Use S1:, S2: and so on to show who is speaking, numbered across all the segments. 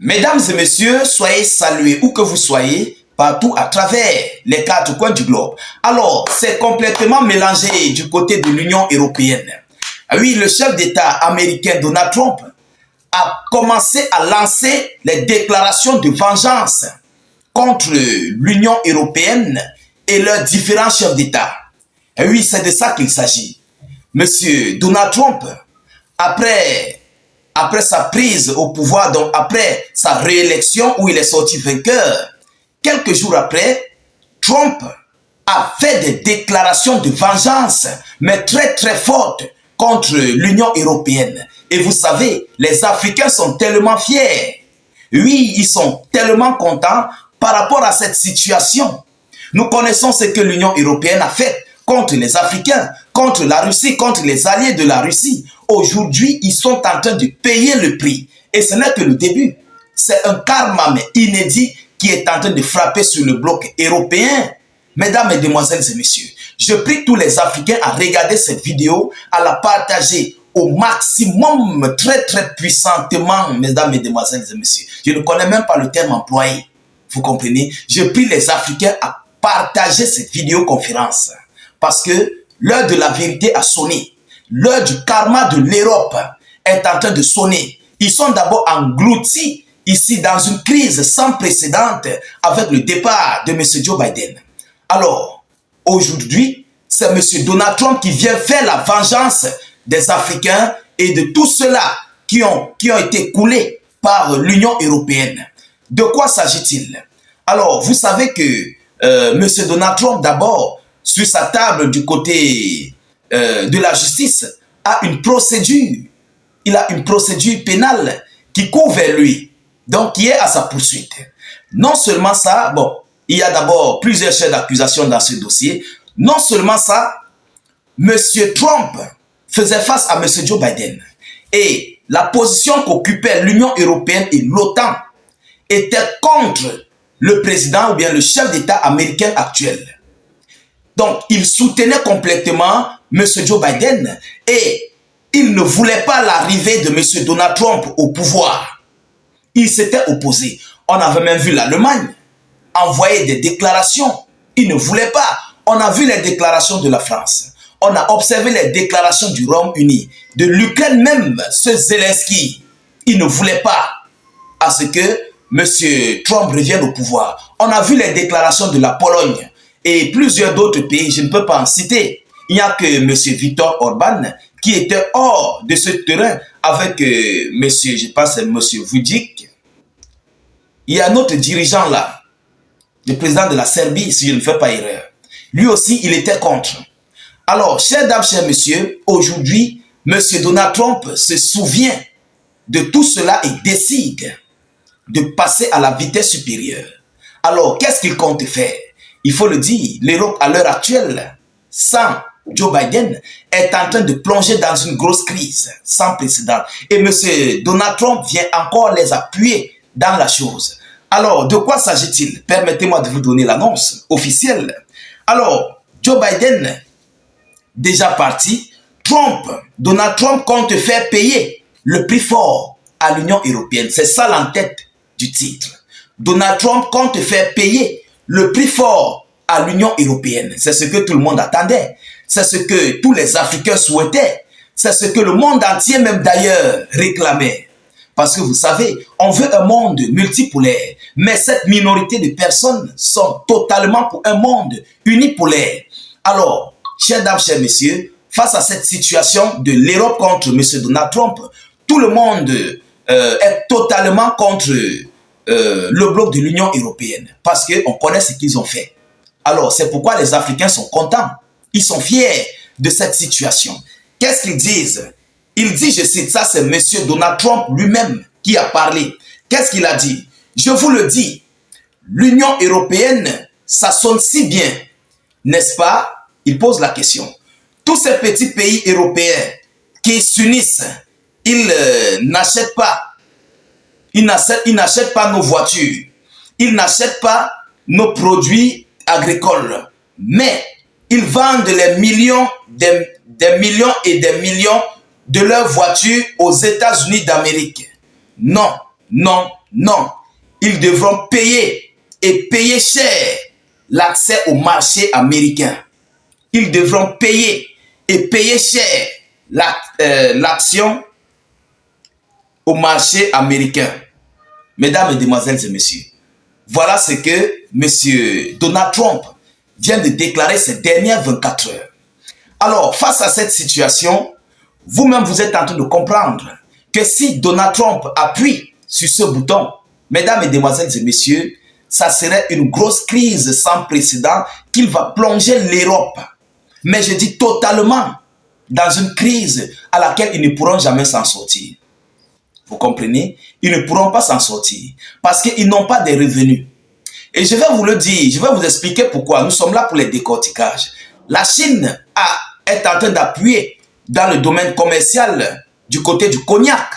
S1: Mesdames et messieurs, soyez salués où que vous soyez, partout à travers les quatre coins du globe. Alors, c'est complètement mélangé du côté de l'Union européenne. Oui, le chef d'État américain Donald Trump a commencé à lancer les déclarations de vengeance contre l'Union européenne et leurs différents chefs d'État. Oui, c'est de ça qu'il s'agit. Monsieur Donald Trump, après sa prise au pouvoir, donc après sa réélection où il est sorti vainqueur, quelques jours après, Trump a fait des déclarations de vengeance, mais très très fortes contre l'Union européenne. Et vous savez, les Africains sont tellement fiers. Oui, ils sont tellement contents par rapport à cette situation. Nous connaissons ce que l'Union européenne a fait contre les Africains, contre la Russie, contre les alliés de la Russie. Aujourd'hui, ils sont en train de payer le prix. Et ce n'est que le début. C'est un karma mais inédit qui est en train de frapper sur le bloc européen. Mesdames, Mesdemoiselles et Messieurs, je prie tous les Africains à regarder cette vidéo, à la partager au maximum, très très puissamment, Mesdames, Mesdemoiselles et Messieurs. Je ne connais même pas le terme employé. Vous comprenez? Je prie les Africains à partager cette vidéoconférence parce que l'heure de la vérité a sonné. L'heure du karma de l'Europe est en train de sonner. Ils sont d'abord engloutis ici dans une crise sans précédent avec le départ de M. Joe Biden. Alors, aujourd'hui, c'est M. Donald Trump qui vient faire la vengeance des Africains et de tous ceux-là qui ont été coulés par l'Union européenne. De quoi s'agit-il? Alors, vous savez que M. Donald Trump, d'abord, sur sa table du côté de la justice, a une procédure. Il a une procédure pénale qui court vers lui, donc qui est à sa poursuite. Non seulement ça, bon, il y a d'abord plusieurs chefs d'accusation dans ce dossier. Non seulement ça, M. Trump faisait face à M. Joe Biden. Et la position qu'occupait l'Union européenne et l'OTAN était contre le président ou bien le chef d'État américain actuel. Donc, il soutenait complètement M. Joe Biden et il ne voulait pas l'arrivée de M. Donald Trump au pouvoir. Il s'était opposé. On avait même vu l'Allemagne envoyer des déclarations. Il ne voulait pas. On a vu les déclarations de la France. On a observé les déclarations du Royaume-Uni, de l'Ukraine même, ce Zelensky. Il ne voulait pas à ce que M. Trump revienne au pouvoir. On a vu les déclarations de la Pologne et plusieurs d'autres pays, je ne peux pas en citer. Il n'y a que M. Viktor Orban qui était hors de ce terrain avec M. je pense c'est M. Vučić. Il y a un autre dirigeant là, le président de la Serbie, si je ne fais pas erreur. Lui aussi, il était contre. Alors, chers dames, chers messieurs, aujourd'hui, M. Donald Trump se souvient de tout cela et décide de passer à la vitesse supérieure. Alors, qu'est-ce qu'il compte faire? Il faut le dire, l'Europe à l'heure actuelle, sans Joe Biden, est en train de plonger dans une grosse crise sans précédent. Et M. Donald Trump vient encore les appuyer dans la chose. Alors, de quoi s'agit-il? Permettez-moi de vous donner l'annonce officielle. Alors, Joe Biden, déjà parti, Donald Trump compte faire payer le prix fort à l'Union européenne. C'est ça l'entête du titre. Donald Trump compte faire payer le prix fort à l'Union européenne. C'est ce que tout le monde attendait. C'est ce que tous les Africains souhaitaient. C'est ce que le monde entier même d'ailleurs réclamait. Parce que vous savez, on veut un monde multipolaire. Mais cette minorité de personnes sont totalement pour un monde unipolaire. Alors, chers dames, chers messieurs, face à cette situation de l'Europe contre M. Donald Trump, tout le monde est totalement contre le bloc de l'Union européenne. Parce qu'on connaît ce qu'ils ont fait. Alors, c'est pourquoi les Africains sont contents. Ils sont fiers de cette situation. Qu'est-ce qu'ils disent? Il dit, je cite, ça c'est M. Donald Trump lui-même qui a parlé. Qu'est-ce qu'il a dit? Je vous le dis, l'Union européenne, ça sonne si bien, n'est-ce pas? Il pose la question. Tous ces petits pays européens qui s'unissent, ils n'achètent pas. Ils n'achètent pas nos voitures. Ils n'achètent pas nos produits agricoles. Mais ils vendent les millions, des millions et des millions de leurs voitures aux États-Unis d'Amérique. Non, non, Non, ils devront payer et payer cher l'accès au marché américain. Ils devront payer et payer cher l'action au marché américain. Mesdames, Mesdemoiselles et Messieurs, voilà ce que M. Donald Trump vient de déclarer ces dernières 24 heures. Alors, face à cette situation, vous-même, vous êtes en train de comprendre que si Donald Trump appuie sur ce bouton, mesdames, Mesdemoiselles et Messieurs, ça serait une grosse crise sans précédent qu'il va plonger l'Europe. Mais je dis totalement dans une crise à laquelle ils ne pourront jamais s'en sortir. Vous comprenez? Ils ne pourront pas s'en sortir parce qu'ils n'ont pas de revenus. Et je vais vous le dire, je vais vous expliquer pourquoi. Nous sommes là pour les décorticages. La Chine est en train d'appuyer dans le domaine commercial du côté du cognac.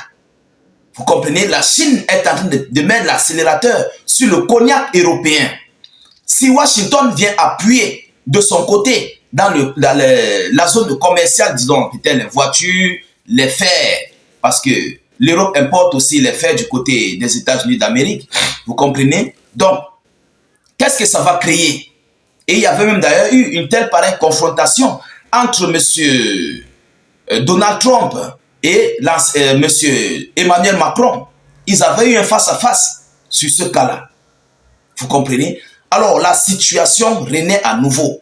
S1: Vous comprenez? La Chine est en train de mettre l'accélérateur sur le cognac européen. Si Washington vient appuyer de son côté dans la zone commerciale, disons, peut-être les voitures, les fers, parce que l'Europe importe aussi les fers du côté des États-Unis d'Amérique. Vous comprenez? Donc, qu'est-ce que ça va créer? Et il y avait même d'ailleurs eu une telle pareille confrontation entre M. Donald Trump et M. Emmanuel Macron. Ils avaient eu un face-à-face sur ce cas-là. Vous comprenez? Alors, la situation renaît à nouveau.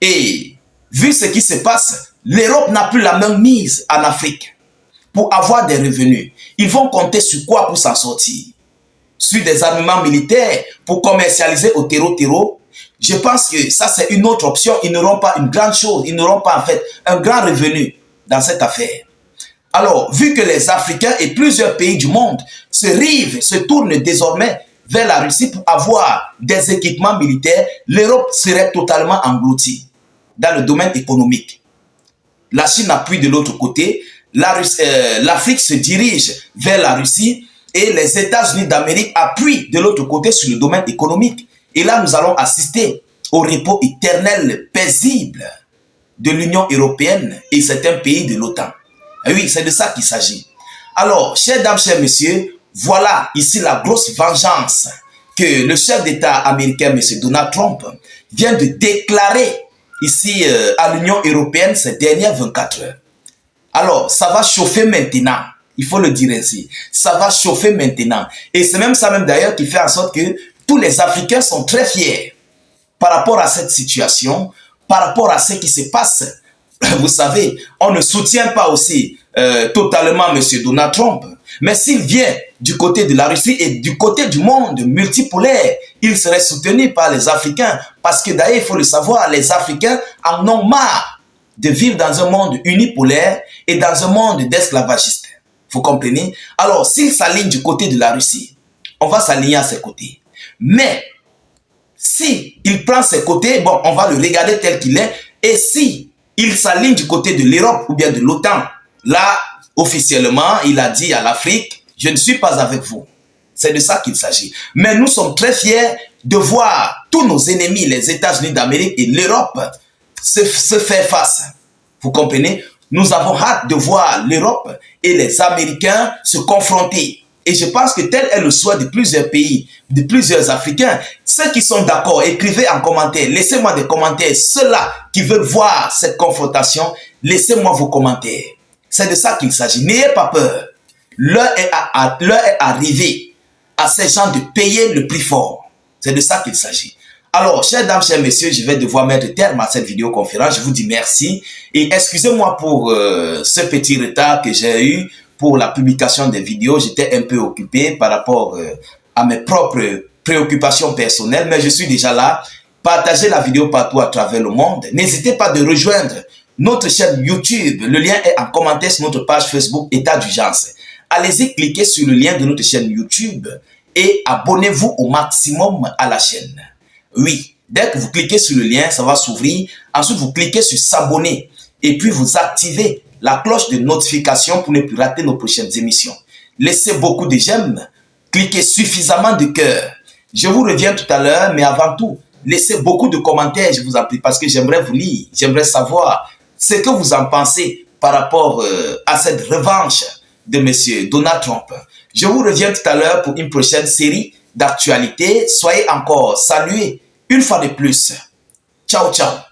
S1: Et vu ce qui se passe, l'Europe n'a plus la même mise en Afrique pour avoir des revenus. Ils vont compter sur quoi pour s'en sortir? Sur des armements militaires pour commercialiser au terreau. Je pense que ça, c'est une autre option. Ils n'auront pas une grande chose. Ils n'auront pas, en fait, un grand revenu dans cette affaire. Alors, vu que les Africains et plusieurs pays du monde se tournent désormais vers la Russie pour avoir des équipements militaires, l'Europe serait totalement engloutie dans le domaine économique. La Chine appuie de l'autre côté. L'Afrique se dirige vers la Russie et les États-Unis d'Amérique appuient de l'autre côté sur le domaine économique. Et là, nous allons assister au repos éternel paisible de l'Union européenne et certains pays de l'OTAN. Oui, c'est de ça qu'il s'agit. Alors, chères dames, chers messieurs, voilà ici la grosse vengeance que le chef d'État américain, M. Donald Trump, vient de déclarer ici à l'Union européenne ces dernières 24 heures. Alors, ça va chauffer maintenant. Il faut le dire ainsi. Ça va chauffer maintenant. Et c'est même ça même d'ailleurs qui fait en sorte que tous les Africains sont très fiers par rapport à cette situation, par rapport à ce qui se passe. Vous savez, on ne soutient pas aussi totalement M. Donald Trump. Mais s'il vient du côté de la Russie et du côté du monde multipolaire, il serait soutenu par les Africains. Parce que d'ailleurs, il faut le savoir, les Africains en ont marre de vivre dans un monde unipolaire et dans un monde d'esclavagistes. Vous comprenez? Alors, s'il s'aligne du côté de la Russie, on va s'aligner à ses côtés. Mais, si il prend ses côtés, bon, on va le regarder tel qu'il est. Et si il s'aligne du côté de l'Europe ou bien de l'OTAN, là, officiellement, il a dit à l'Afrique, je ne suis pas avec vous. C'est de ça qu'il s'agit. Mais nous sommes très fiers de voir tous nos ennemis, les États-Unis d'Amérique et l'Europe, se faire face. Vous comprenez? Nous avons hâte de voir l'Europe et les Américains se confronter. Et je pense que tel est le souhait de plusieurs pays, de plusieurs Africains. Ceux qui sont d'accord, écrivez en commentaire. Laissez-moi des commentaires. Ceux-là qui veulent voir cette confrontation, laissez-moi vos commentaires. C'est de ça qu'il s'agit. N'ayez pas peur. L'heure est arrivée à ces gens de payer le prix fort. C'est de ça qu'il s'agit. Alors, chères dames, chers messieurs, je vais devoir mettre terme à cette vidéoconférence. Je vous dis merci et excusez-moi pour ce petit retard que j'ai eu pour la publication des vidéos. J'étais un peu occupé par rapport à mes propres préoccupations personnelles, mais je suis déjà là. Partagez la vidéo partout à travers le monde. N'hésitez pas de rejoindre notre chaîne YouTube. Le lien est en commentaire sur notre page Facebook État d'urgence. Allez-y, cliquez sur le lien de notre chaîne YouTube et abonnez-vous au maximum à la chaîne. Oui, dès que vous cliquez sur le lien, ça va s'ouvrir. Ensuite, vous cliquez sur s'abonner et puis vous activez la cloche de notification pour ne plus rater nos prochaines émissions. Laissez beaucoup de j'aime, cliquez suffisamment de cœur. Je vous reviens tout à l'heure, mais avant tout, laissez beaucoup de commentaires, je vous en prie, parce que j'aimerais vous lire, j'aimerais savoir ce que vous en pensez par rapport à cette revanche de M. Donald Trump. Je vous reviens tout à l'heure pour une prochaine série d'actualités. Soyez encore salués une fois de plus. Ciao, ciao.